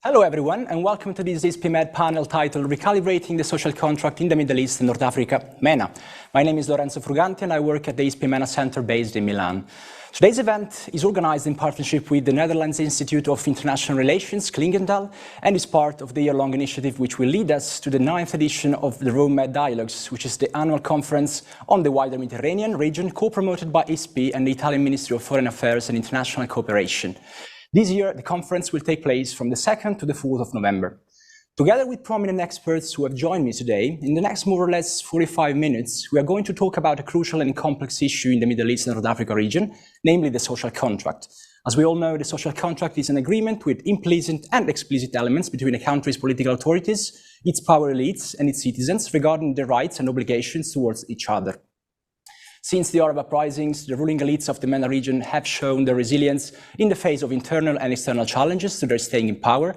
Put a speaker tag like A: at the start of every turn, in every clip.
A: Hello everyone, and welcome to this ISPI Med panel titled Recalibrating the Social Contract in the Middle East and North Africa, MENA. My name is Lorenzo Fruganti and I work at the ISPI MENA Center based in Milan. Today's event is organized in partnership with the Netherlands Institute of International Relations, Clingendael, and is part of the year-long initiative which will lead us to the 9th edition of the Rome-Med Dialogues, which is the annual conference on the wider Mediterranean region co-promoted by ISPI and the Italian Ministry of Foreign Affairs and International Cooperation. This year, the conference will take place from the 2nd to the 4th of November. Together with prominent experts who have joined me today, in the next more or less 45 minutes, we are going to talk about a crucial and complex issue in the Middle East and North Africa region, namely the social contract. As we all know, the social contract is an agreement with implicit and explicit elements between a country's political authorities, its power elites, and its citizens regarding their rights and obligations towards each other. Since the Arab Uprisings, the ruling elites of the MENA region have shown their resilience in the face of internal and external challenges to their staying in power.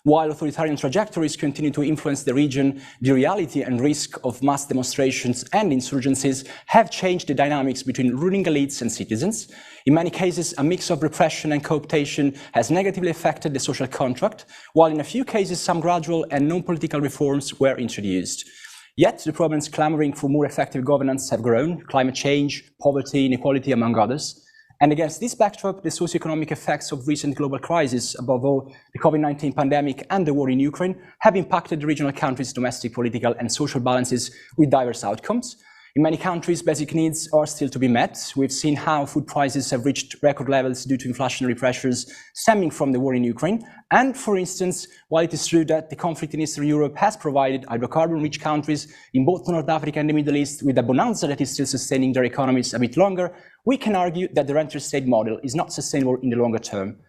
A: While authoritarian trajectories continue to influence the region, the reality and risk of mass demonstrations and insurgencies have changed the dynamics between ruling elites and citizens. In many cases, a mix of repression and cooptation has negatively affected the social contract, while in a few cases, some gradual and non-political reforms were introduced. Yet, the problems clamoring for more effective governance have grown: climate change, poverty, inequality, among others. And against this backdrop, the socioeconomic effects of recent global crises, above all the COVID-19 pandemic and the war in Ukraine, have impacted the regional countries' domestic, political and social balances with diverse outcomes. In many countries, basic needs are still to be met. We've seen how food prices have reached record levels due to inflationary pressures stemming from the war in Ukraine. And for instance, while it is true that the conflict in Eastern Europe has provided hydrocarbon-rich countries in both North Africa and the Middle East with a bonanza that is still sustaining their economies a bit longer, we can argue that the renter-state model is not sustainable in the longer term.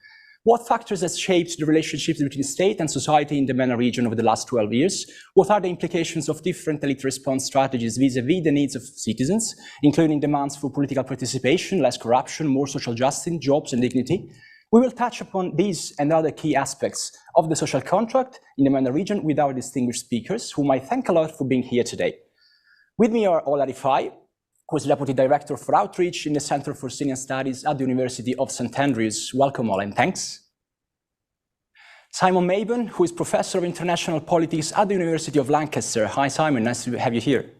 A: What factors have shaped the relationships between state and society in the MENA region over the last 12 years? What are the implications of different elite response strategies vis-à-vis the needs of citizens, including demands for political participation, less corruption, more social justice, jobs and dignity? We will touch upon these and other key aspects of the social contract in the MENA region with our distinguished speakers, whom I thank a lot for being here today. With me are Ola RIFAI, who is Deputy Director for Outreach in the Center for Syrian Studies at the University of St. Andrews. Welcome, Ola, and thanks. Simon MABON, who is Professor of International Politics at the University of Lancaster. Hi, Simon, nice to have you here.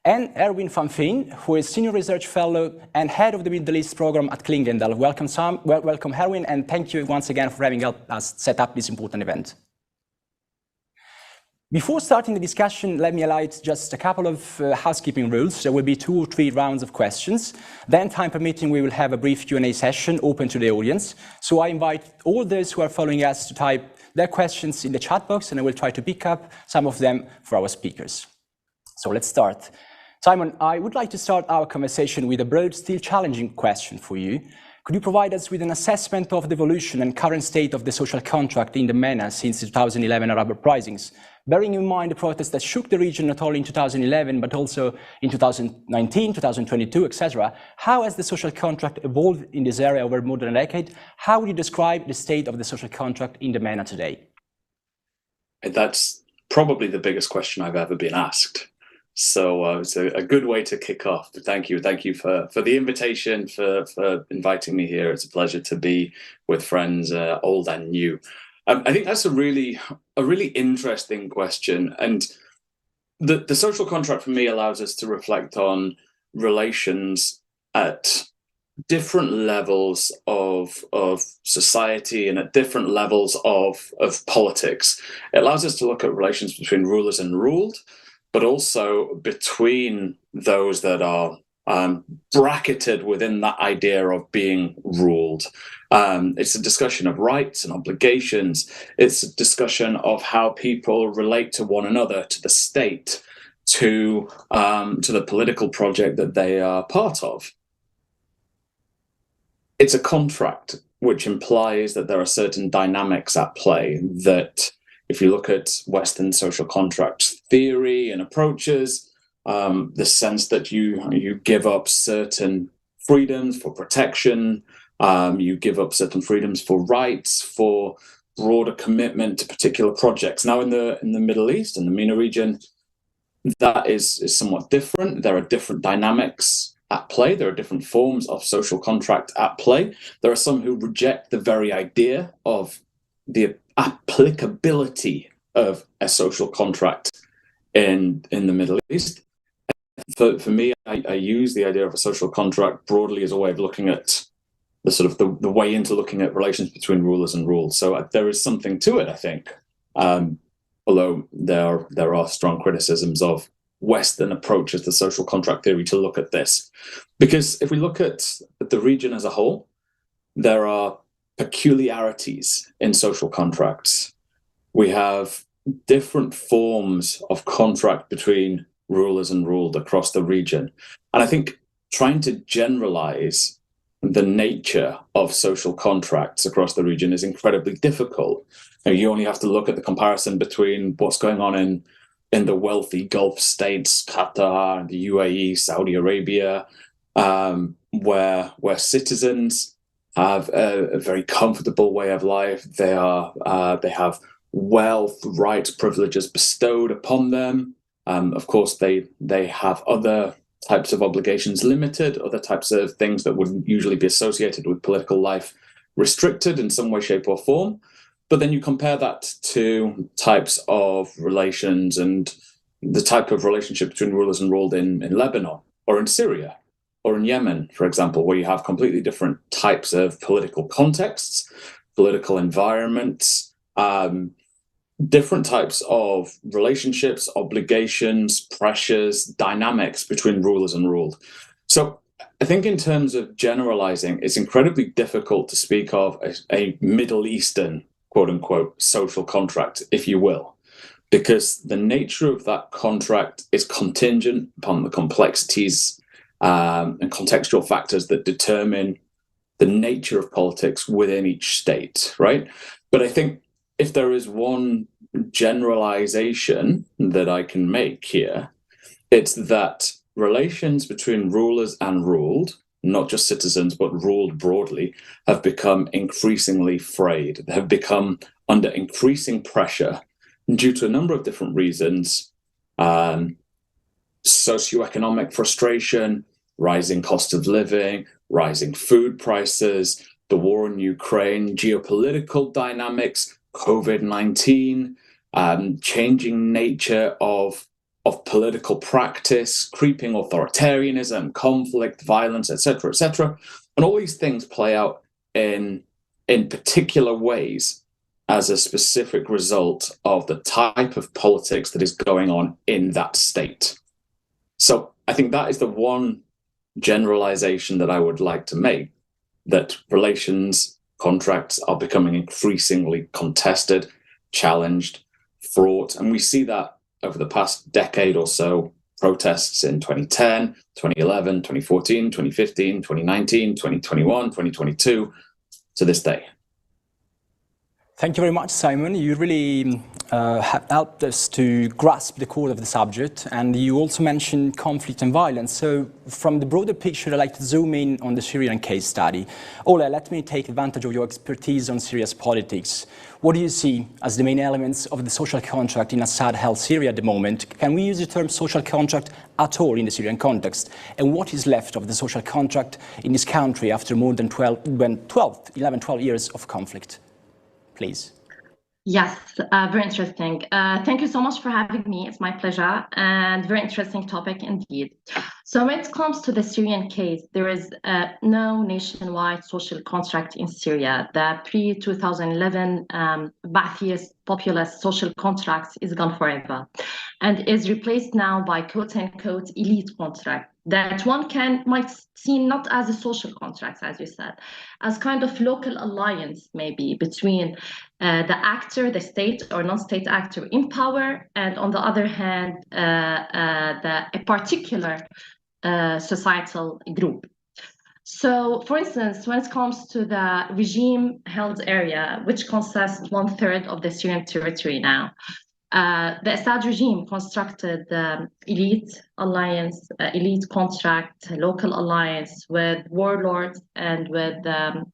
A: And ERWIN van VEEN, who is Senior Research Fellow and Head of the Middle East Program at Clingendael. Welcome, welcome, ERWIN, and thank you once again for having helped us set up this important event. Before starting the discussion, let me highlight just a couple of housekeeping rules. There will be 2 or 3 rounds of questions. Then, time permitting, we will have a brief Q&A session open to the audience. So I invite all those who are following us to type their questions in the chat box, and I will try to pick up some of them for our speakers. So let's start. Simon, I would like to start our conversation with a broad, still challenging question for you. Could you provide us with an assessment of the evolution and current state of the social contract in the MENA since the 2011 Arab Uprisings? Bearing in mind the protests that shook the region not only in 2011, but also in 2019, 2022, etc., how has the social contract evolved in this area over more than a decade? How would you describe the state of the social contract in the MENA today?
B: That's probably the biggest question I've ever been asked. So it's a good way to kick off. Thank you for the invitation, for inviting me here. It's a pleasure to be with friends, old and new. I think that's a really interesting question, and the social contract for me allows us to reflect on relations at different levels of society and at different levels of politics. It allows us to look at relations between rulers and ruled, but also between those that are bracketed within that idea of being ruled. It's a discussion of rights and obligations. It's a discussion of how people relate to one another, to the state, to the political project that they are part of. It's a contract, which implies that there are certain dynamics at play that, if you look at Western social contracts theory and approaches, the sense that you give up certain freedoms for protection, you give up certain freedoms for rights, for broader commitment to particular projects. Now, in the Middle East, in the MENA region, that is somewhat different. There are different dynamics at play. There are different forms of social contract at play. There are some who reject the very idea of the applicability of a social contract in the Middle East. For me, I use the idea of a social contract broadly as a way of looking at the sort of the way into looking at relations between rulers and ruled. So there is something to it, I think, although there are strong criticisms of Western approaches to social contract theory to look at this. Because if we look at the region as a whole, there are peculiarities in social contracts. We have different forms of contract between rulers and ruled across the region. And I think trying to generalize the nature of social contracts across the region is incredibly difficult. You only have to look at the comparison between what's going on in the wealthy Gulf states, Qatar, the UAE, Saudi Arabia, where citizens have a very comfortable way of life. They have wealth, rights, privileges bestowed upon them. Of course, they have other types of obligations limited, other types of things that wouldn't usually be associated with political life restricted in some way, shape, or form. But then you compare that to types of relations and the type of relationship between rulers and ruled in Lebanon or in Syria or in Yemen, for example, where you have completely different types of political contexts, political environments, different types of relationships, obligations, pressures, dynamics between rulers and ruled. So I think in terms of generalizing, it's incredibly difficult to speak of a Middle Eastern, quote unquote, social contract, if you will, because the nature of that contract is contingent upon the complexities and contextual factors that determine the nature of politics within each state, right? But I think if there is one generalization that I can make here, it's that relations between rulers and ruled, not just citizens, but ruled broadly, have become increasingly frayed. They have become under increasing pressure due to a number of different reasons: socioeconomic frustration, rising cost of living, rising food prices, the war in Ukraine, geopolitical dynamics, COVID-19, changing nature of political practice, creeping authoritarianism, conflict, violence, etc., etc. And all these things play out in particular ways as a specific result of the type of politics that is going on in that state. So I think that is the one generalization that I would like to make, that relations, contracts are becoming increasingly contested, challenged, fraught. And we see that over the past decade or so, protests in 2010, 2011, 2014, 2015, 2019, 2021, 2022, to this day.
A: Thank you very much, Simon. You really have helped us to grasp the core of the subject, and you also mentioned conflict and violence. So from the broader picture, I'd like to zoom in on the Syrian case study. Ola, let me take advantage of your expertise on Syria's politics. What do you see as the main elements of the social contract in Assad-held Syria at the moment? Can we use the term social contract at all in the Syrian context? And what is left of the social contract in this country after more than 12 years of conflict? Please.
C: Yes, very interesting. Thank you so much for having me. It's my pleasure, and very interesting topic indeed. So when it comes to the Syrian case, there is no nationwide social contract in Syria. The pre-2011 Ba'athist populist social contracts is gone forever and is replaced now by quote-unquote elite contract that one might see not as a social contract, as you said, as kind of local alliance maybe between the actor, the state or non-state actor in power, and on the other hand, a particular societal group. So, for instance, when it comes to the regime-held area, which consists 1/3 of the Syrian territory now, the Assad regime constructed elite alliance, elite contract, local alliance with warlords and with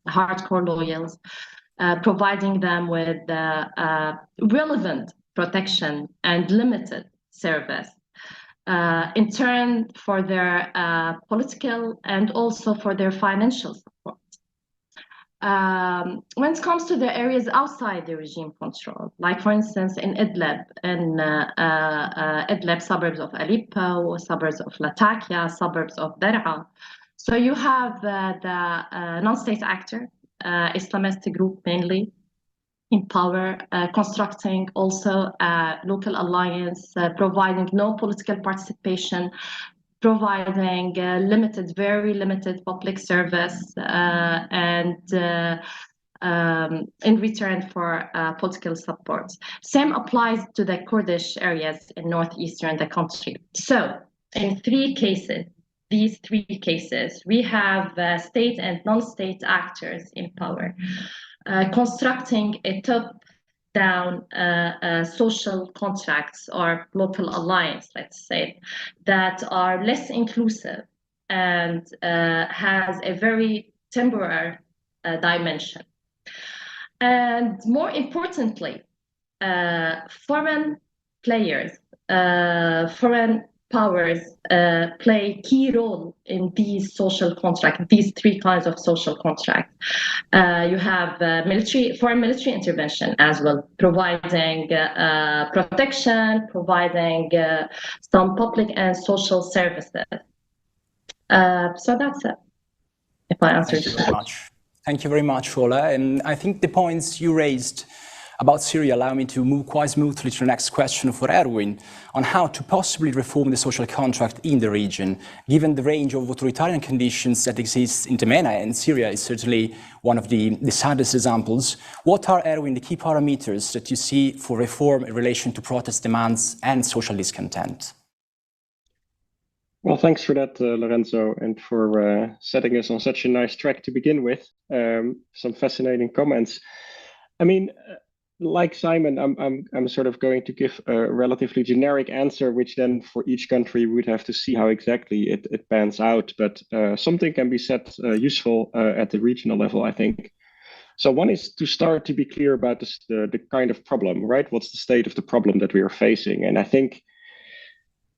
C: hardcore loyals, providing them with relevant protection and limited service in turn for their political and also for their financial support. When it comes to the areas outside the regime control, like for instance in Idlib, Idlib, suburbs of Aleppo, suburbs of Latakia, suburbs of Daraa. So you have the non-state actor, Islamist group mainly, in power, constructing also a local alliance, providing no political participation, providing very limited public service, and in return for political support. Same applies to the Kurdish areas in northeastern the country. So in these three cases, we have state and non-state actors in power constructing a top-down social contracts or local alliance, let's say, that are less inclusive and has a very temporary dimension. And more importantly, foreign players, foreign powers play key role in these social contracts, these three kinds of social contracts. You have foreign military intervention as well, providing protection, providing some public and social services. So that's it, if I answered
A: you very much. Thank you very much, Ola. And I think the points you raised about Syria allow me to move quite smoothly to the next question for ERWIN on how to possibly reform the social contract in the region, given the range of authoritarian conditions that exist in MENA, and Syria is certainly one of the saddest examples. What are, ERWIN, the key parameters that you see for reform in relation to protest demands and social discontent?
D: Well, thanks for that, Lorenzo, and for setting us on such a nice track to begin with. Some fascinating comments. I mean, like Simon, I'm sort of going to give a relatively generic answer, which then for each country we would have to see how exactly it pans out. But something can be said useful at the regional level, I think. So one is to start to be clear about the kind of problem, right? What's the state of the problem that we are facing? And I think,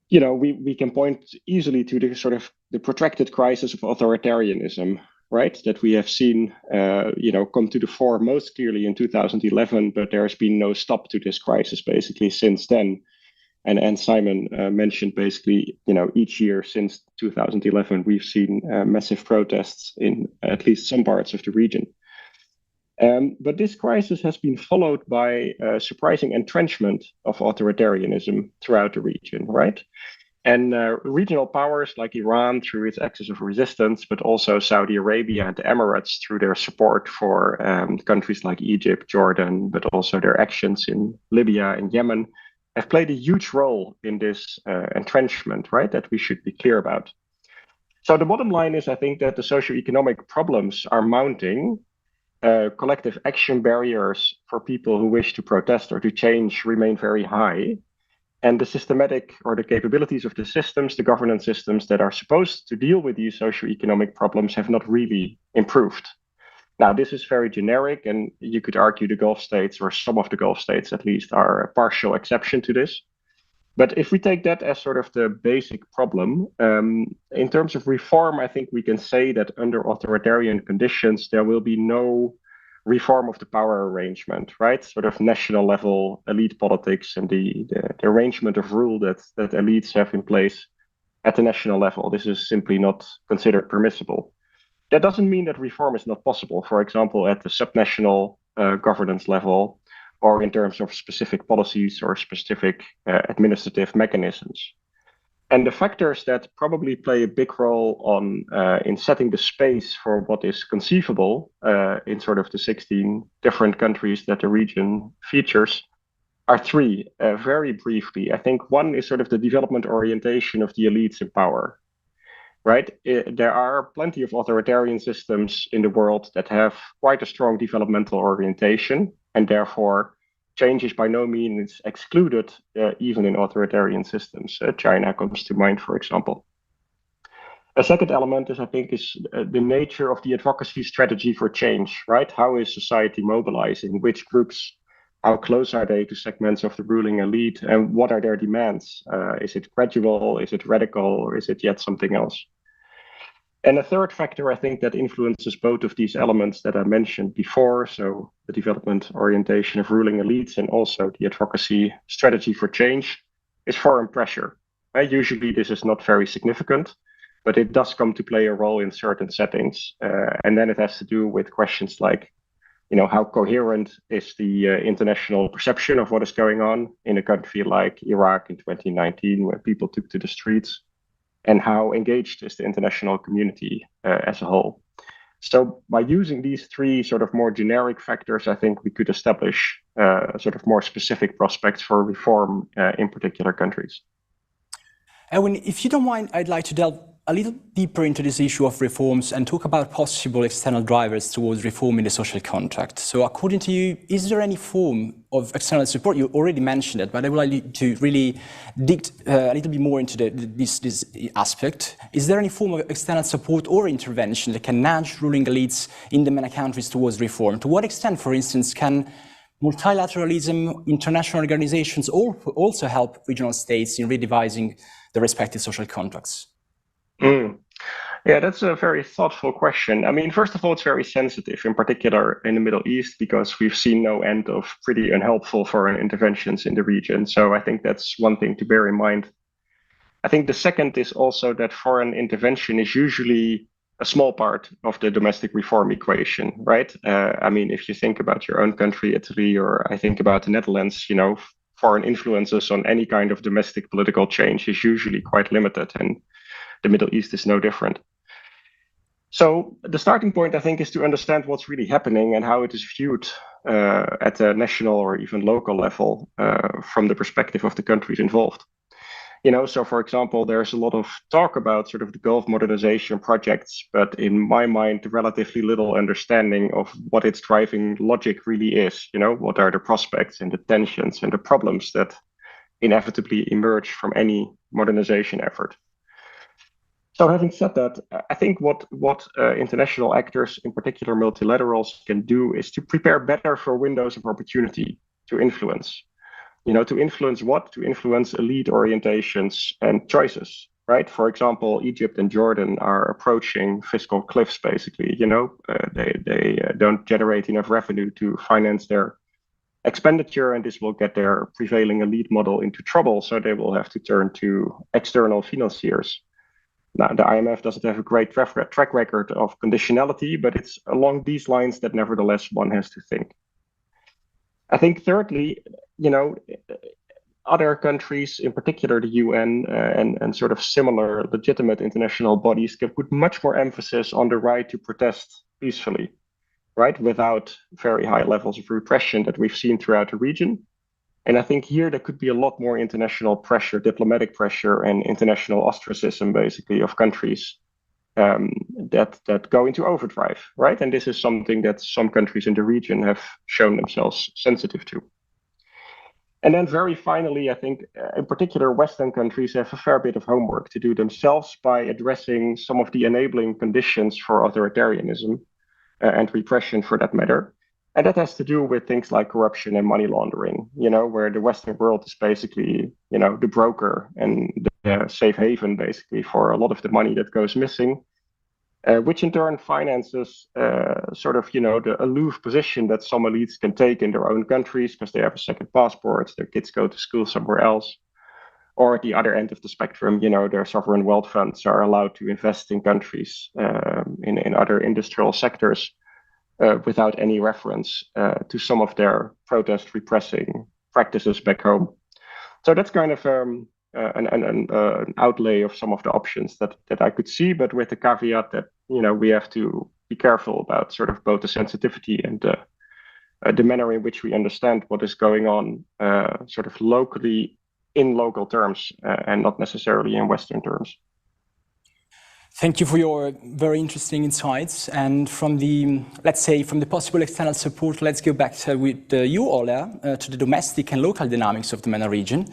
D: you know, we can point easily to the sort of the protracted crisis of authoritarianism, right? That we have seen, come to the fore most clearly in 2011, but there has been no stop to this crisis basically since then. And Simon mentioned basically, each year since 2011, we've seen massive protests in at least some parts of the region. But this crisis has been followed by surprising entrenchment of authoritarianism throughout the region, right? And regional powers like Iran through its axis of resistance, but also Saudi Arabia and the Emirates through their support for countries like Egypt, Jordan, but also their actions in Libya and Yemen have played a huge role in this entrenchment, right? That we should be clear about. So the bottom line is, I think, that the socioeconomic problems are mounting. Collective action barriers for people who wish to protest or to change remain very high. And the systematic or the capabilities of the systems, the governance systems that are supposed to deal with these socioeconomic problems have not really improved. Now, this is very generic, and you could argue the Gulf states, or some of the Gulf states at least, are a partial exception to this. But if we take that as sort of the basic problem, in terms of reform, I think we can say that under authoritarian conditions, there will be no reform of the power arrangement, right? Sort of national level elite politics and the arrangement of rule that elites have in place at the national level. This is simply not considered permissible. That doesn't mean that reform is not possible, for example, at the subnational governance level, or in terms of specific policies or specific administrative mechanisms. And the factors that probably play a big role in setting the space for what is conceivable in sort of the 16 different countries that the region features are three, very briefly. I think one is sort of the development orientation of the elites in power, right? There are plenty of authoritarian systems in the world that have quite a strong developmental orientation, and therefore change is by no means excluded, even in authoritarian systems. China comes to mind, for example. A second element is, I think, the nature of the advocacy strategy for change, right? How is society mobilizing? Which groups? How close are they to segments of the ruling elite? And what are their demands? Is it gradual? Is it radical? Or is it yet something else? And a third factor, I think, that influences both of these elements that I mentioned before, so the development orientation of ruling elites and also the advocacy strategy for change, is foreign pressure. Usually this is not very significant, but it does come to play a role in certain settings. And then it has to do with questions like, how coherent is the international perception of what is going on in a country like Iraq in 2019, when people took to the streets, and how engaged is the international community as a whole. So by using these three sort of more generic factors, I think we could establish sort of more specific prospects for reform in particular countries.
A: Erwin, if you don't mind, I'd like to delve a little deeper into this issue of reforms and talk about possible external drivers towards reforming the social contract. So according to you, is there any form of external support? You already mentioned it, but I would like to really dig a little bit more into this aspect. Is there any form of external support or intervention that can nudge ruling elites in the MENA countries towards reform? To what extent, for instance, can multilateralism, international organizations also help regional states in redevising the respective social contracts?
D: Yeah, that's a very thoughtful question. I mean, first of all, it's very sensitive, in particular in the Middle East, because we've seen no end of pretty unhelpful foreign interventions in the region. So I think that's one thing to bear in mind. I think the second is also that foreign intervention is usually a small part of the domestic reform equation, right? I mean, if you think about your own country, Italy, or I think about the Netherlands, foreign influences on any kind of domestic political change is usually quite limited, and the Middle East is no different. So the starting point, I think, is to understand what's really happening and how it is viewed at a national or even local level from the perspective of the countries involved. So for example, there's a lot of talk about sort of the Gulf modernization projects, but in my mind, relatively little understanding of what its driving logic really is. What are the prospects and the tensions and the problems that inevitably emerge from any modernization effort. So having said that, I think what international actors, in particular multilaterals, can do is to prepare better for windows of opportunity to influence. To influence what? To influence elite orientations and choices, right? For example, Egypt and Jordan are approaching fiscal cliffs, basically. They don't generate enough revenue to finance their expenditure, and this will get their prevailing elite model into trouble. So they will have to turn to external financiers. Now, the IMF doesn't have a great track record of conditionality, but it's along these lines that nevertheless one has to think. I think thirdly, other countries, in particular the UN and sort of similar legitimate international bodies, can put much more emphasis on the right to protest peacefully, right, without very high levels of repression that we've seen throughout the region. And I think here there could be a lot more international pressure, diplomatic pressure, and international ostracism, basically, of countries that go into overdrive, right? And this is something that some countries in the region have shown themselves sensitive to. And then very finally, I think in particular Western countries have a fair bit of homework to do themselves by addressing some of the enabling conditions for authoritarianism and repression, for that matter. And that has to do with things like corruption and money laundering, where the Western world is basically, the broker and the safe haven, basically, for a lot of the money that goes missing, which in turn finances sort of, the aloof position that some elites can take in their own countries because they have a second passport, their kids go to school somewhere else. Or at the other end of the spectrum, their sovereign wealth funds are allowed to invest in countries in other industrial sectors. Without any reference to some of their protest repressing practices back home. So that's kind of an outlay of some of the options that I could see, but with the caveat that, we have to be careful about sort of both the sensitivity and the manner in which we understand what is going on sort of locally in local terms and not necessarily in Western terms.
A: Thank you for your very interesting insights. And from the possible external support, let's go back with you, Ola, to the domestic and local dynamics of the MENA region.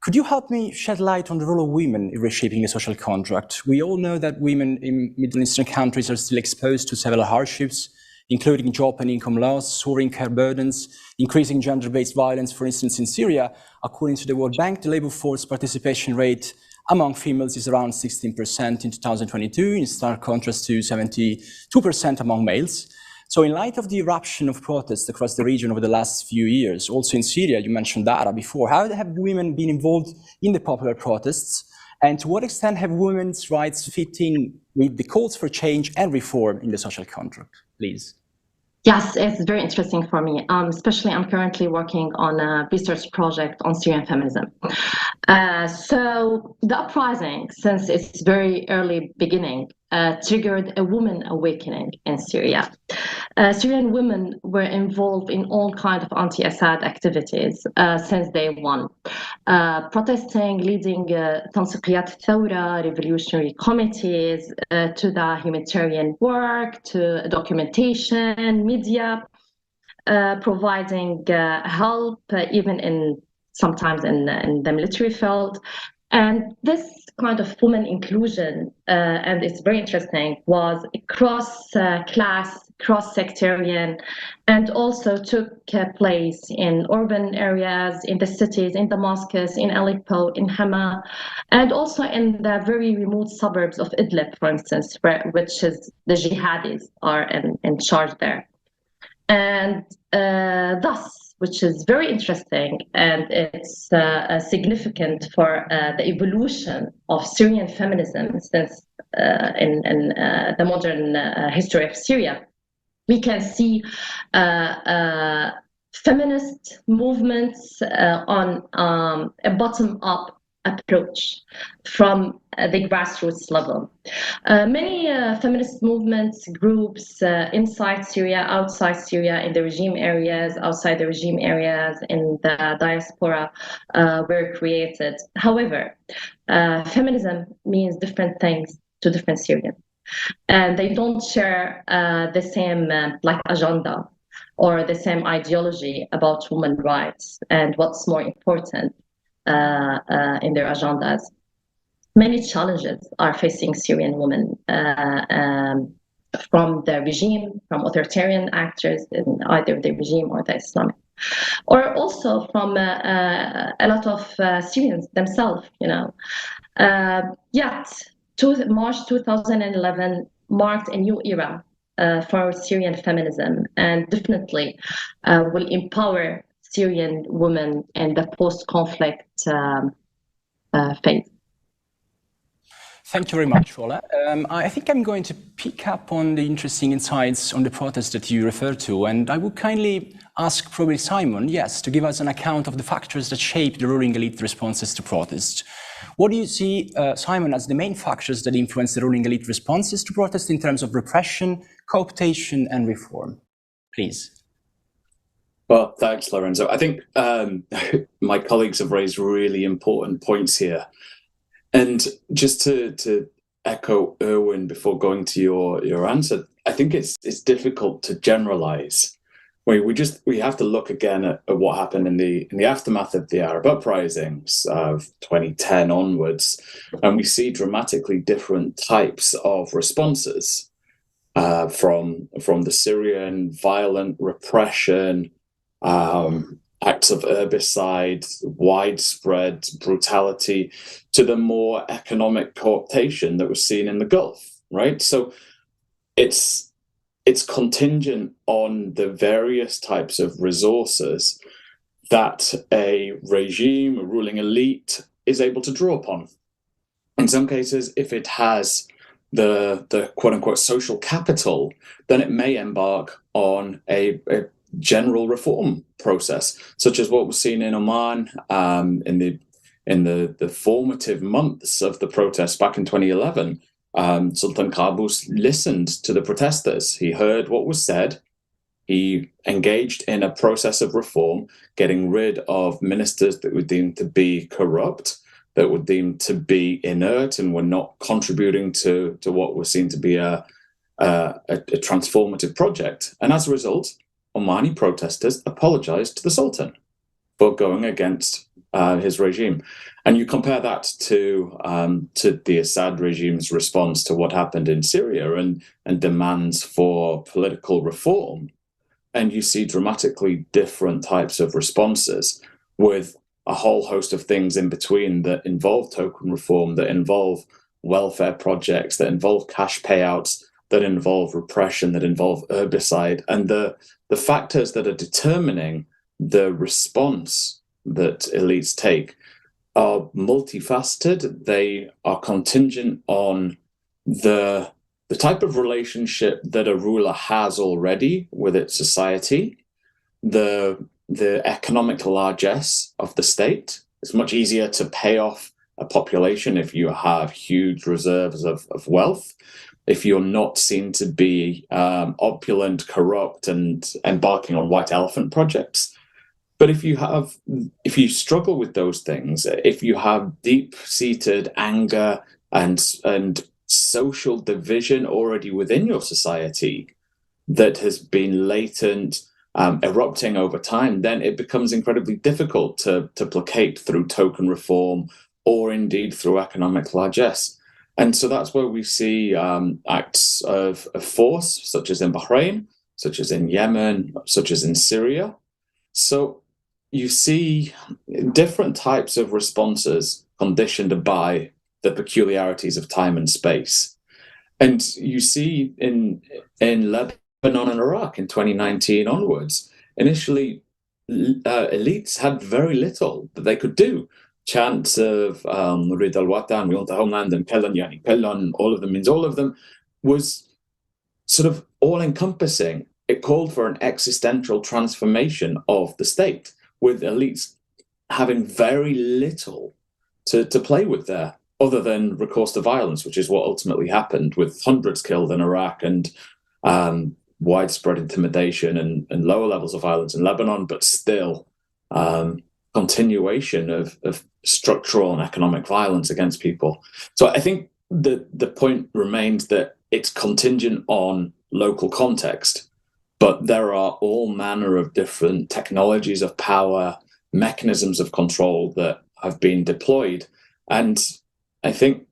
A: Could you help me shed light on the role of women in reshaping the social contract? We all know that women in Middle Eastern countries are still exposed to several hardships, including job and income loss, soaring care burdens, increasing gender-based violence. For instance, in Syria, according to the World Bank, the labor force participation rate among females is around 16% in 2022, in stark contrast to 72% among males. So in light of the eruption of protests across the region over the last few years, also in Syria, you mentioned Dara before, how have women been involved in the popular protests? And to what extent have women's rights fit in with the calls for change and reform in the social contract, please?
C: Yes, it's very interesting for me. Especially I'm currently working on a research project on Syrian feminism. So the uprising, since its very early beginning, triggered a woman awakening in Syria. Syrian women were involved in all kinds of anti-Assad activities since day one. Protesting, leading Tansiqiyat Thawra, revolutionary committees, to the humanitarian work, to documentation, media, providing help, even sometimes in the military field. And this kind of women inclusion, and it's very interesting, was cross-class, cross-sectarian, and also took place in urban areas, in the cities, in Damascus, in Aleppo, in Hama, and also in the very remote suburbs of Idlib, for instance, which is the jihadis are in charge there. And thus, which is very interesting, and it's significant for the evolution of Syrian feminism since in the modern history of Syria. We can see feminist movements on a bottom-up approach from the grassroots level. Many feminist movements, groups inside Syria, outside Syria, in the regime areas, outside the regime areas, in the diaspora were created. However, feminism means different things to different Syrians. And they don't share the same agenda or the same ideology about women's rights and what's more important in their agendas. Many challenges are facing Syrian women from the regime, from authoritarian actors in either the regime or the Islamic, or also from a lot of Syrians themselves, Yet, March 2011 marked a new era for Syrian feminism, and definitely will empower Syrian women in the post-conflict phase.
A: Thank you very much, Ola. I think I'm going to pick up on the interesting insights on the protest that you referred to, and I would kindly ask probably Simon, yes, to give us an account of the factors that shape the ruling elite responses to protests. What do you see, Simon, as the main factors that influence the ruling elite responses to protests in terms of repression, cooptation, and reform? Please.
B: Well, thanks, Lorenzo. I think my colleagues have raised really important points here. And just to echo ERWIN before going to your answer, I think it's difficult to generalize. We have to look again at what happened in the aftermath of the Arab Uprisings of 2010 onwards, and we see dramatically different types of responses from the Syrian violent repression, acts of herbicide, widespread brutality, to the more economic cooptation that was seen in the Gulf, right? So it's contingent on the various types of resources that a regime, a ruling elite, is able to draw upon. In some cases, if it has the quote-unquote social capital, then it may embark on a general reform process, such as what was seen in Oman in the formative months of the protests back in 2011. Sultan Qaboos listened to the protesters. He heard what was said. He engaged in a process of reform, getting rid of ministers that were deemed to be corrupt, that were deemed to be inert and were not contributing to what was seen to be a transformative project. And as a result, Omani protesters apologized to the Sultan for going against his regime. And you compare that to the Assad regime's response to what happened in Syria and demands for political reform, and you see dramatically different types of responses with a whole host of things in between that involve token reform, that involve welfare projects, that involve cash payouts, that involve repression, that involve herbicide, and the factors that are determining the response that elites take are multifaceted. They are contingent on the type of relationship that a ruler has already with its society, the economic largesse of the state. It's much easier to pay off a population if you have huge reserves of wealth, if you're not seen to be opulent, corrupt, and embarking on white elephant projects. But if you struggle with those things, if you have deep-seated anger and social division already within your society that has been latent, erupting over time, then it becomes incredibly difficult to placate through token reform or indeed through economic largesse. And so that's where we see acts of force, such as in Bahrain, such as in Yemen, such as in Syria. So you see different types of responses conditioned by the peculiarities of time and space. And you see in Lebanon and Iraq in 2019 onwards, initially elites had very little that they could do. Chants of Nurid al-Watan, we want the homeland, and Kellan, Yani Kellan, all of them means all of them, was sort of all-encompassing. It called for an existential transformation of the state, with elites having very little to play with there, other than recourse to violence, which is what ultimately happened, with hundreds killed in Iraq and widespread intimidation and lower levels of violence in Lebanon, but still continuation of structural and economic violence against people. So I think the point remains that it's contingent on local context, but there are all manner of different technologies of power, mechanisms of control that have been deployed. And I think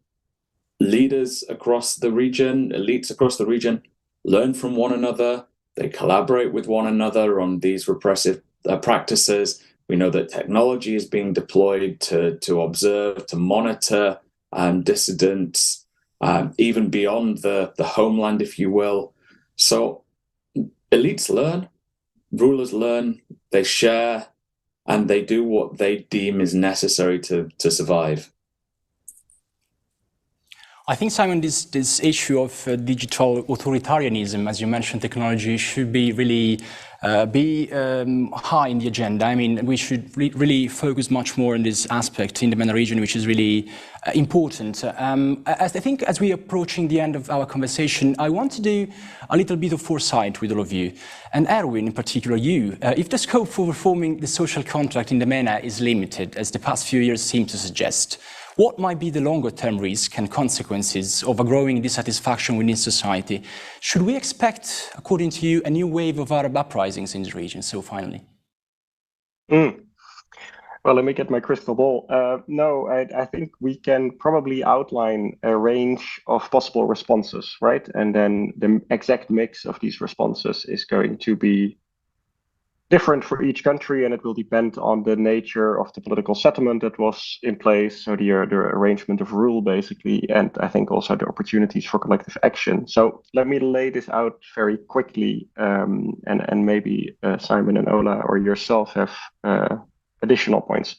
B: leaders across the region, elites across the region, learn from one another. They collaborate with one another on these repressive practices. We know that technology is being deployed to observe, to monitor dissidents, even beyond the homeland, if you will. So elites learn, rulers learn, they share, and they do what they deem is necessary to survive.
A: I think, Simon, this issue of digital authoritarianism, as you mentioned, technology should be really high in the agenda. I mean, we should really focus much more on this aspect in the MENA region, which is really important. I think as we are approaching the end of our conversation, I want to do a little bit of foresight with all of you. And ERWIN, in particular you, if the scope for reforming the social contract in the MENA is limited, as the past few years seem to suggest, what might be the longer-term risk and consequences of a growing dissatisfaction within society? Should we expect, according to you, a new wave of Arab uprisings in the region? So finally.
D: Well, let me get my crystal ball. No, I think we can probably outline a range of possible responses, right? And then the exact mix of these responses is going to be different for each country, and it will depend on the nature of the political settlement that was in place, so the arrangement of rule, basically, and I think also the opportunities for collective action. So let me lay this out very quickly, and maybe Simon and Ola or yourself have additional points.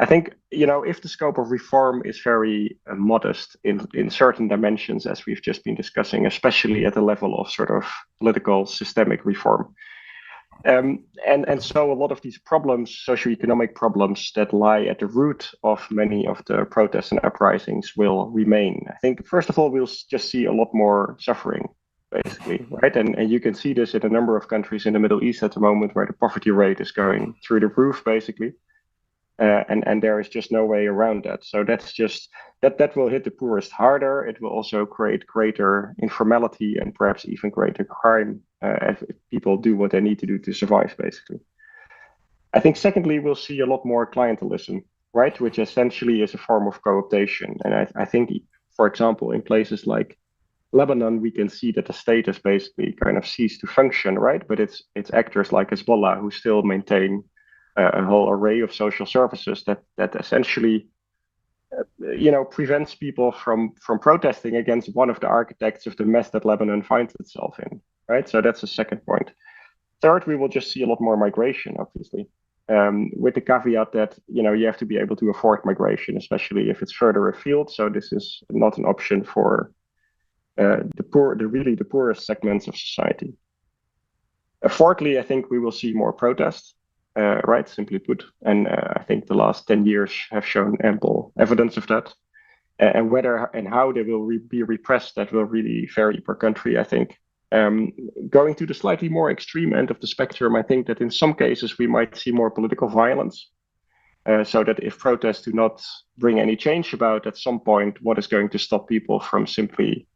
D: I think, if the scope of reform is very modest in certain dimensions, as we've just been discussing, especially at the level of sort of political systemic reform, and so a lot of these problems, socioeconomic problems that lie at the root of many of the protests and uprisings will remain. I think, first of all, we'll just see a lot more suffering, basically, right? And you can see this in a number of countries in the Middle East at the moment, where the poverty rate is going through the roof, basically. And there is just no way around that. So that's just that will hit the poorest harder. It will also create greater informality and perhaps even greater crime if people do what they need to do to survive, basically. I think secondly, we'll see a lot more clientelism, right? Which essentially is a form of co-optation. And I think, for example, in places like Lebanon, we can see that the state has basically kind of ceased to function, right? But it's actors like Hezbollah who still maintain a whole array of social services that essentially prevents people from protesting against one of the architects of the mess that Lebanon finds itself in, right? So that's the second point. Third, we will just see a lot more migration, obviously, with the caveat that you have to be able to afford migration, especially if it's further afield. So this is not an option for the poorest segments of society. Fourthly, I think we will see more protest, right? Simply put, and I think the last 10 years have shown ample evidence of that. And whether and how they will be repressed, that will really vary per country, I think. Going to the slightly more extreme end of the spectrum, I think that in some cases we might see more political violence. So that if protests do not bring any change about, at some point, what is going to stop people from simply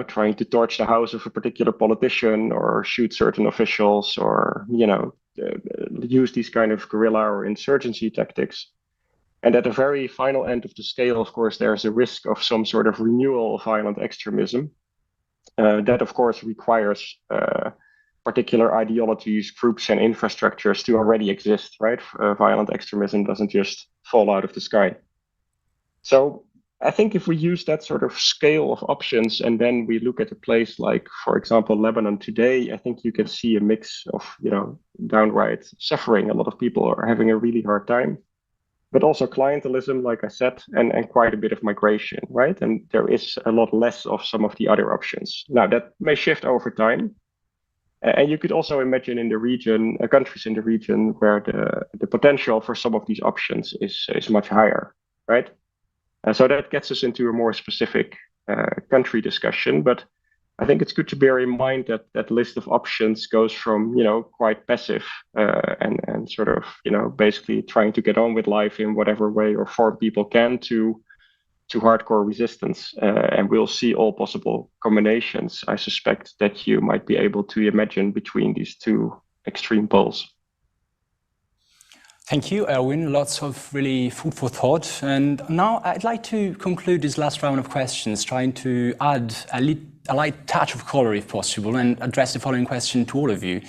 D: trying to torch the house of a particular politician or shoot certain officials or, use these kind of guerrilla or insurgency tactics. And at the very final end of the scale, of course, there's a risk of some sort of renewal of violent extremism. That, of course, requires particular ideologies, groups, and infrastructures to already exist, right? Violent extremism doesn't just fall out of the sky. So I think if we use that sort of scale of options and then we look at a place like, for example, Lebanon today, I think you can see a mix of, downright suffering. A lot of people are having a really hard time, but also clientelism, like I said, and quite a bit of migration, right? And there is a lot less of some of the other options. Now, that may shift over time. And you could also imagine in the region, countries in the region where the potential for some of these options is much higher, right? So that gets us into a more specific country discussion. But I think it's good to bear in mind that that list of options goes from, quite passive and sort of, basically trying to get on with life in whatever way or form people can to hardcore resistance. And we'll see all possible combinations, I suspect, that you might be able to imagine between these two extreme poles.
A: Thank you, Erwin. Lots of really food for thought. And now I'd like to conclude this last round of questions, trying to add a light touch of color, if possible, and address the following question to all of you,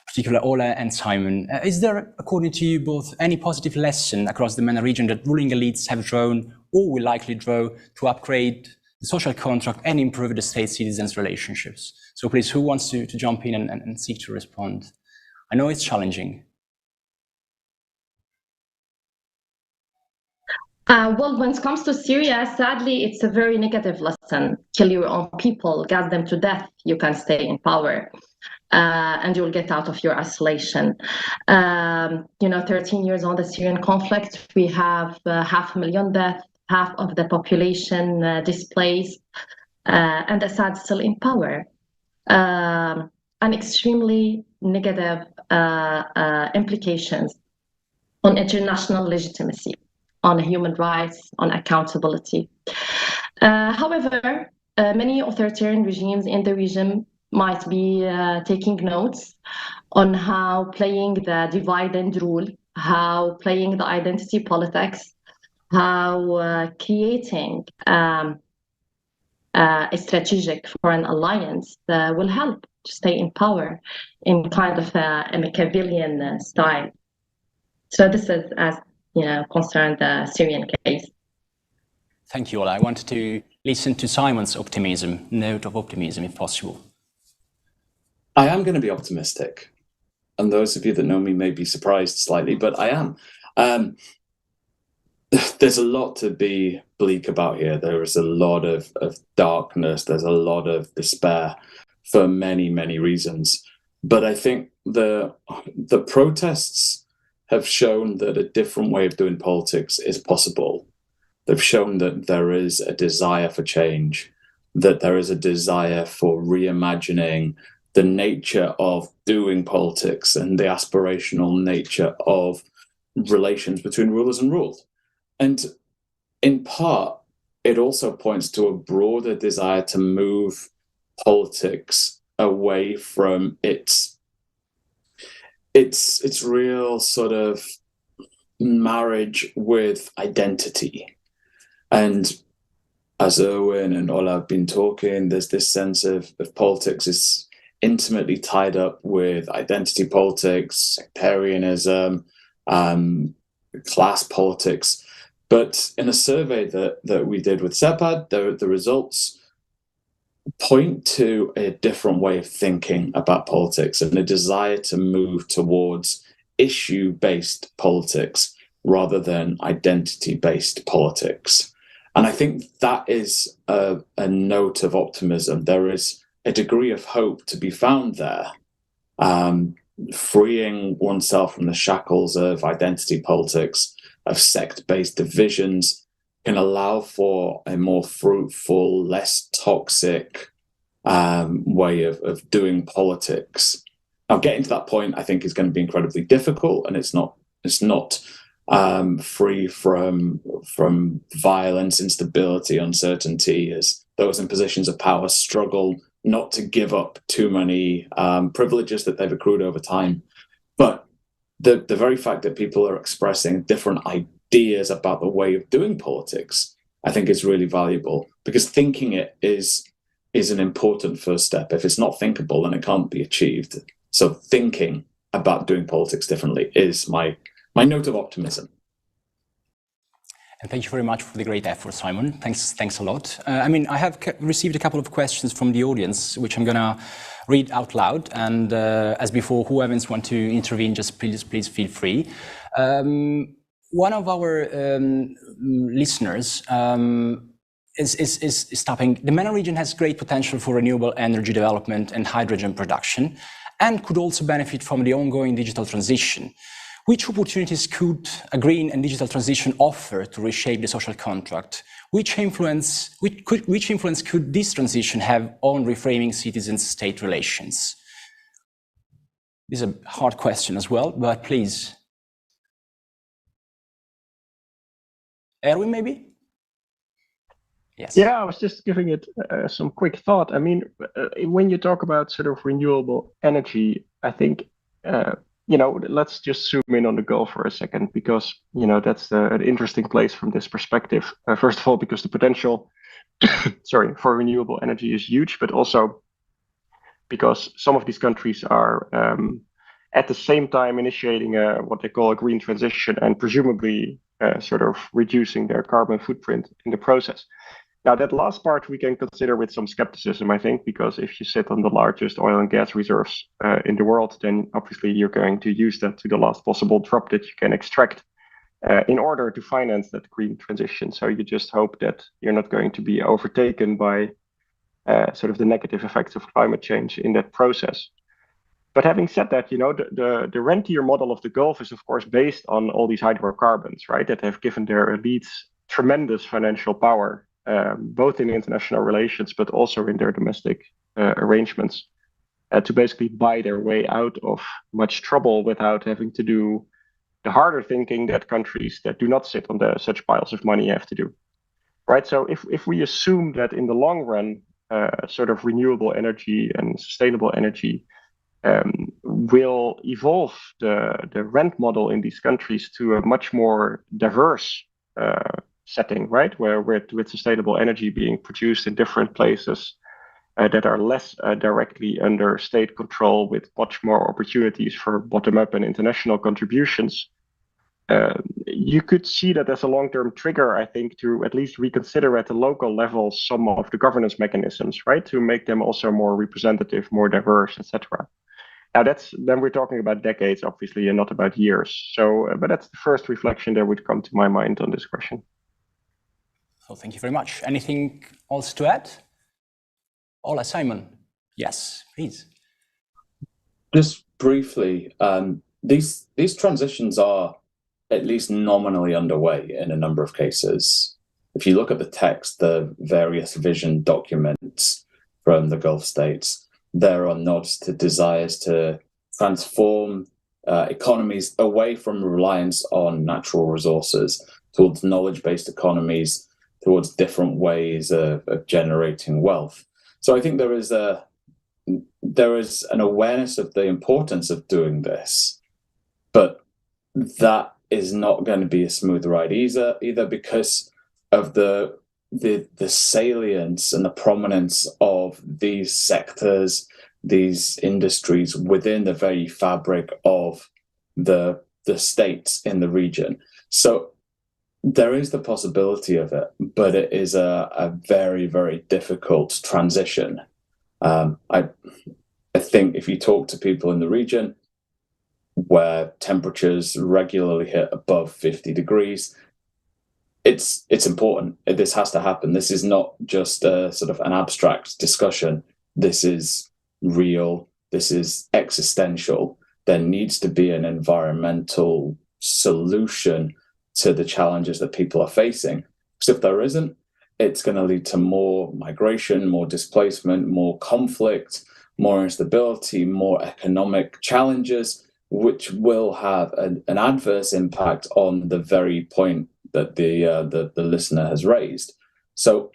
A: particularly Ola and Simon. Is there, according to you both, any positive lesson across the MENA region that ruling elites have drawn or will likely draw to upgrade the social contract and improve the state-citizens relationships? So please, who wants to jump in and seek to respond? I know it's challenging.
C: Well, when it comes to Syria, sadly, it's a very negative lesson. Kill your own people, gas them to death, you can stay in power, and you'll get out of your isolation. 13 years on the Syrian conflict, we have 500,000 deaths, half of the population displaced, and Assad still in power. And extremely negative implications on international legitimacy, on human rights, on accountability. However, many authoritarian regimes in the region might be taking notes on how playing the divide and rule, how playing the identity politics, how creating a strategic foreign alliance will help to stay in power in kind of a Machiavellian style. So this is as concern the Syrian case.
A: Thank you, Ola. I wanted to listen to Simon's note of optimism, if possible.
B: I am going to be optimistic. And those of you that know me may be surprised slightly, but I am. There's a lot to be bleak about here. There is a lot of darkness. There's a lot of despair for many, many reasons. But I think the protests have shown that a different way of doing politics is possible. They've shown that there is a desire for change, that there is a desire for reimagining the nature of doing politics and the aspirational nature of relations between rulers and ruled. And in part, it also points to a broader desire to move politics away from its real sort of marriage with identity. And as Erwin and Ola have been talking, there's this sense of politics intimately tied up with identity politics, sectarianism, class politics. But in a survey that we did with SEPAD, the results point to a different way of thinking about politics and a desire to move towards issue-based politics rather than identity-based politics. And I think that is a note of optimism. There is a degree of hope to be found there. Freeing oneself from the shackles of identity politics, of sect-based divisions, can allow for a more fruitful, less toxic way of doing politics. Now, getting to that point, I think, is going to be incredibly difficult, and it's not free from violence, instability, uncertainty, as those in positions of power struggle not to give up too many privileges that they've accrued over time. But the very fact that people are expressing different ideas about the way of doing politics, I think is really valuable, because thinking it is an important first step. If it's not thinkable, then it can't be achieved. So thinking about doing politics differently is my note of optimism.
A: And thank you very much for the great effort, Simon. Thanks a lot. I have received a couple of questions from the audience, which I'm going to read out loud. And as before, whoever wants to intervene, just please feel free. One of our listeners is stopping. The MENA region has great potential for renewable energy development and hydrogen production, and could also benefit from the ongoing digital transition. Which opportunities could a green and digital transition offer to reshape the social contract? Which influence could this transition have on reframing citizen-state relations? This is a hard question as well, but please. ERWIN, maybe? Yes.
D: Yeah, I was just giving it some quick thought. I mean, when you talk about sort of renewable energy, I think, let's just zoom in on the Gulf for a second, because, that's an interesting place from this perspective. First of all, because the potential, for renewable energy is huge, but also because some of these countries are at the same time initiating what they call a green transition, and presumably sort of reducing their carbon footprint in the process. Now, that last part we can consider with some skepticism, I think, because if you sit on the largest oil and gas reserves in the world, then obviously you're going to use that to the last possible drop that you can extract in order to finance that green transition. So you just hope that you're not going to be overtaken by sort of the negative effects of climate change in that process. But having said that, the rentier model of the Gulf is, of course, based on all these hydrocarbons, right, that have given their elites tremendous financial power, both in international relations, but also in their domestic arrangements, to basically buy their way out of much trouble without having to do the harder thinking that countries that do not sit on such piles of money have to do. Right. So if we assume that in the long run, sort of renewable energy and sustainable energy will evolve the rent model in these countries to a much more diverse setting, right, where with sustainable energy being produced in different places that are less directly under state control, with much more opportunities for bottom-up and international contributions, you could see that as a long-term trigger, I think, to at least reconsider at the local level some of the governance mechanisms, right, to make them also more representative, more diverse, etc. Now, then we're talking about decades, obviously, and not about years. So, but that's the first reflection that would come to my mind on this question.
A: So thank you very much. Anything else to add? Ola, Simon? Yes, please.
B: Just briefly, these transitions are at least nominally underway in a number of cases. If you look at the text, the various vision documents from the Gulf states, there are nods to desires to transform economies away from reliance on natural resources towards knowledge-based economies, towards different ways of generating wealth. So I think there is an awareness of the importance of doing this, but that is not going to be a smooth ride either because of the salience and the prominence of these sectors, these industries within the very fabric of the states in the region. So there is the possibility of it, but it is a very, very difficult transition. I think if you talk to people in the region where temperatures regularly hit above 50 degrees, it's important. This has to happen. This is not just a sort of an abstract discussion. This is real. This is existential. There needs to be an environmental solution to the challenges that people are facing. Because if there isn't, it's going to lead to more migration, more displacement, more conflict, more instability, more economic challenges, which will have an adverse impact on the very point that the listener has raised. So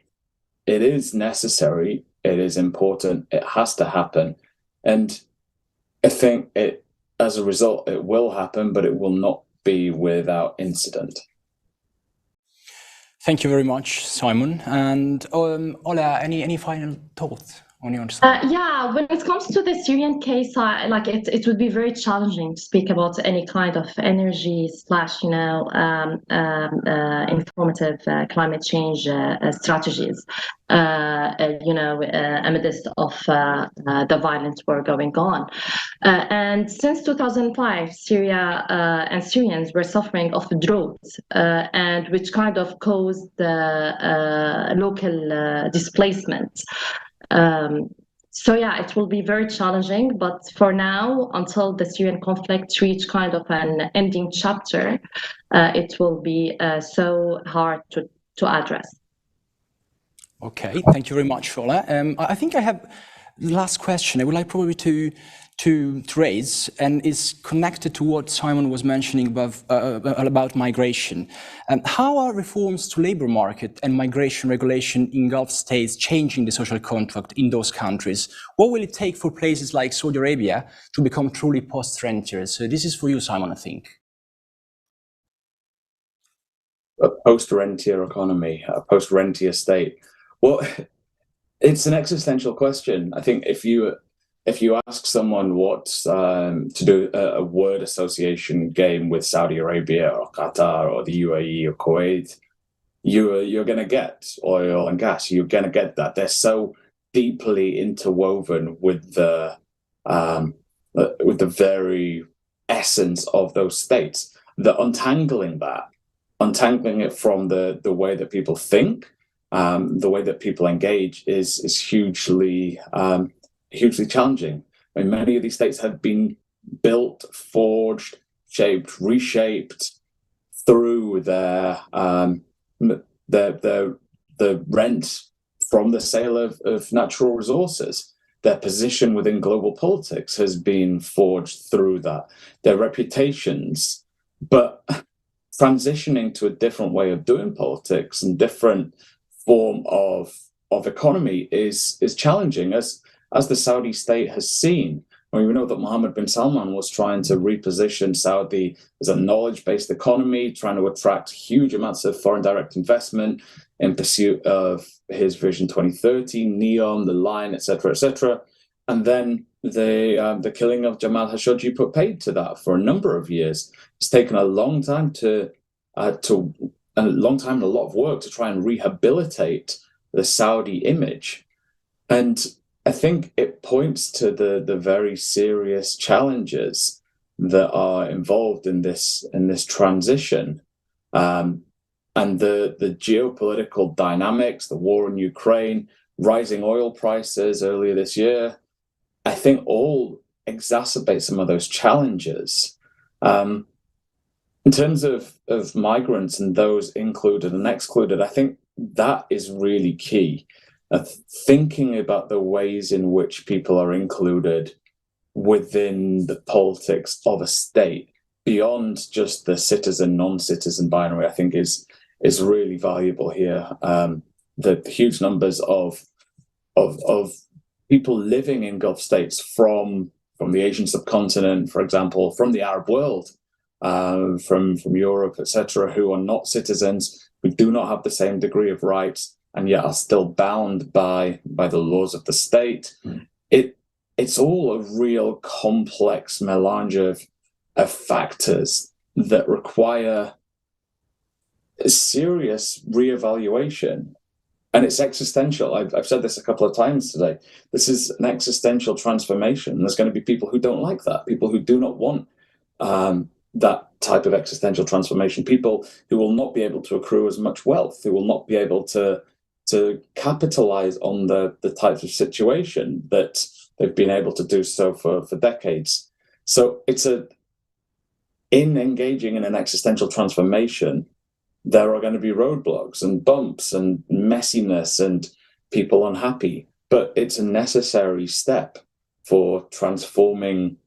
B: it is necessary, it is important, it has to happen. And I think as a result, it will happen, but it will not be without incident.
A: Thank you very much, Simon. And Ola, any final thoughts on your side?
C: Yeah, when it comes to the Syrian case, it would be very challenging to speak about any kind of energy / informative climate change strategies. Amidst of the violence war going on. And since 2005, Syria and Syrians were suffering of drought, and which kind of caused local displacement. So yeah, it will be very challenging, but for now, until the Syrian conflict reach kind of an ending chapter, it will be so hard to address.
A: Okay, thank you very much, Ola. I think I have the last question I would like probably to raise, and is connected to what Simon was mentioning above, about migration. How are reforms to labor market and migration regulation in Gulf states changing the social contract in those countries? What will it take for places like Saudi Arabia to become truly post-rentiers? So this is for you, Simon, I think.
B: A post-rentier economy, a post-rentier state. Well, it's an existential question. I think if you ask someone what to do a word association game with Saudi Arabia or Qatar or the UAE or Kuwait, you're going to get oil and gas. You're going to get that. They're so deeply interwoven with the very essence of those states that untangling it from the way that people think, the way that people engage is hugely challenging. I mean, many of these states have been built, forged, shaped, reshaped through the rent from the sale of natural resources. Their position within global politics has been forged through that. Their reputations, but transitioning to a different way of doing politics and different form of economy is challenging, as the Saudi state has seen. I mean, we know that Mohammed bin Salman was trying to reposition Saudi as a knowledge-based economy, trying to attract huge amounts of foreign direct investment in pursuit of his Vision 2030, NEOM, the line, etc., etc. And then the killing of Jamal Khashoggi put paid to that for a number of years. It's taken a long time and a lot of work to try and rehabilitate the Saudi image. And I think it points to the very serious challenges that are involved in this transition, and the geopolitical dynamics, the war in Ukraine, rising oil prices earlier this year, I think all exacerbate some of those challenges. In terms of migrants and those included and excluded, I think that is really key. Thinking about the ways in which people are included within the politics of a state beyond just the citizen, non-citizen binary, I think is really valuable here. The huge numbers of people living in Gulf states from the Asian subcontinent, for example, from the Arab world, from Europe, etc., who are not citizens, who do not have the same degree of rights, and yet are still bound by the laws of the state. it's all a real complex melange of factors that require a serious reevaluation. And it's existential. I've said this a couple of times today. This is an existential transformation. There's going to be people who don't like that, people who do not want that type of existential transformation, people who will not be able to accrue as much wealth, who will not be able to capitalize on the types of situation that they've been able to do so for decades. So in engaging in an existential transformation, there are going to be roadblocks and bumps and messiness and people unhappy, but it's a necessary step for transforming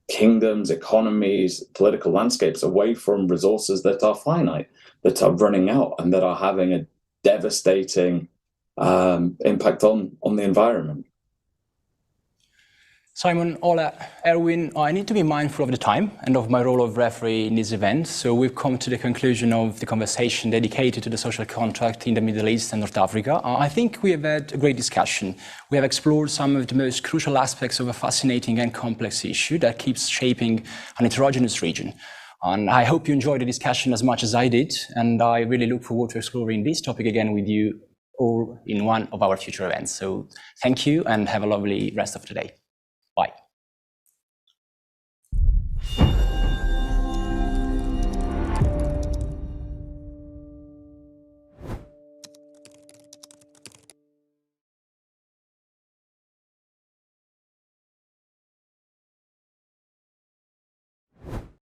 B: kingdoms, economies, political landscapes away from resources that are finite, that are running out, and that are having a devastating impact on the environment.
A: Simon, Ola, Erwin, I need to be mindful of the time and of my role of referee in this event. So we've come to the conclusion of the conversation dedicated to the social contract in the Middle East and North Africa. I think we have had a great discussion. We have explored some of the most crucial aspects of a fascinating and complex issue that keeps shaping an heterogeneous region. And I hope you enjoyed the discussion as much as I did. And I really look forward to exploring this topic again with you all in one of our future events. So thank you and have a lovely rest of the day.